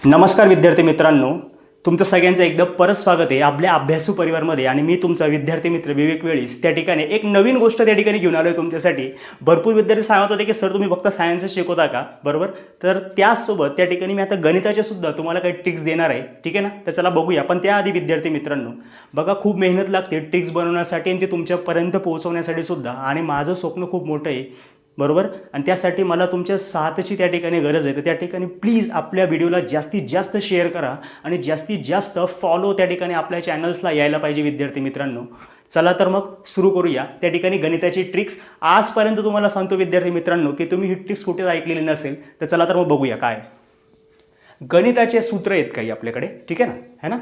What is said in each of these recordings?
नमस्कार विद्यार्थी मित्रांनो, तुमचं सगळ्यांचं एकदा परत स्वागत आहे आपल्या अभ्यासू परिवारमध्ये. आणि मी तुमचा विद्यार्थी मित्र विवेक वेळीस त्या ठिकाणी एक नवीन गोष्ट त्या ठिकाणी घेऊन आलो आहे तुमच्यासाठी. भरपूर विद्यार्थी सांगत होते की सर तुम्ही फक्त सायन्सच शिकवता का, बरोबर. तर त्याचसोबत त्या ठिकाणी मी आता गणिताच्या सुद्धा तुम्हाला काही ट्रिक्स देणार आहे, ठीक आहे ना. तर चला बघूया. पण त्याआधी विद्यार्थी मित्रांनो बघा, खूप मेहनत लागते ट्रिक्स बनवण्यासाठी आणि ते तुमच्यापर्यंत पोहोचवण्यासाठी सुद्धा. आणि माझं स्वप्न खूप मोठं आहे, बरोबर. आणि त्यासाठी मला तुमच्या साथची त्या ठिकाणी गरज आहे. तर त्या ठिकाणी प्लीज आपल्या व्हिडिओला जास्तीत जास्त शेअर करा आणि जास्तीत जास्त फॉलो त्या ठिकाणी आपल्या चॅनल्सला यायला पाहिजे विद्यार्थी मित्रांनो. चला तर मग सुरू करूया. त्या ठिकाणी गणिताची ट्रिक्स आजपर्यंत तुम्हाला सांगतो विद्यार्थी मित्रांनो की तुम्ही ही ट्रिक्स कुठे ऐकलेली नसेल. तर चला तर मग बघूया काय गणिताचे सूत्र आहेत काही आपल्याकडे, ठीक आहे ना, है ना.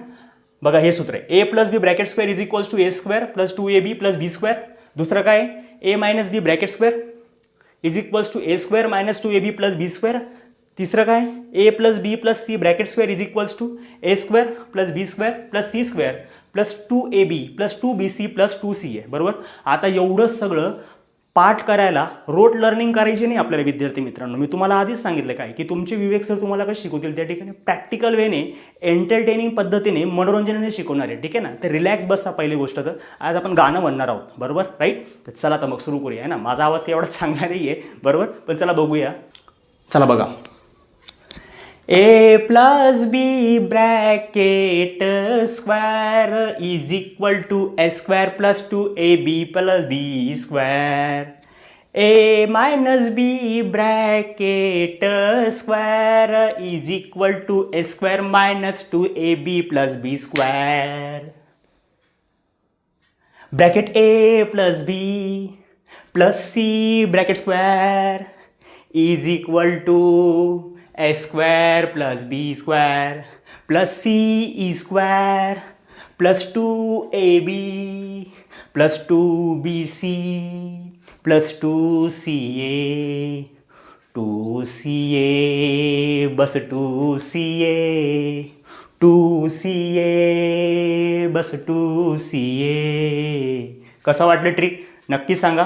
बघा हे सूत्र आहे, A plus B bracket square is equals to A square plus 2ab plus B square. दुसरं काय, A minus B bracket square is equals to A square minus 2ab plus B square. तिसरं काय, A plus B plus C bracket square is equals to A square plus B square plus C square plus 2ab plus 2bc plus 2ca, बरोबर. आता एवढं सगळं पाठ करायला rote learning करायची नाही आपल्याला विद्यार्थी मित्रांनो. मी तुम्हाला आधीच सांगितलं काय की तुमचे विवेक सर तुम्हाला कसं शिकवतील त्या ठिकाणी प्रॅक्टिकल वेने, एंटरटेनिंग पद्धतीने, मनोरंजनाने शिकवणार आहे, ठीक आहे ना. तर रिलॅक्स बसा. पहिली गोष्ट तर आज आपण गाणं म्हणणार आहोत, बरोबर, राईट. तर चला तर मग सुरू करूया, आहे ना. माझा आवाज काही एवढा चांगला नाही आहे, बरोबर, पण चला बघूया. चला बघा, A plus B bracket square is equal to A square plus 2ab plus B square. A minus B bracket square is equal to A square minus 2ab plus B square. Bracket A plus B plus C bracket square is equal to A square plus B square plus C square plus 2ab plus 2bc plus 2ca 2ca बस 2ca 2ca बस 2ca. कसं वाटलं trick नक्की सांगा.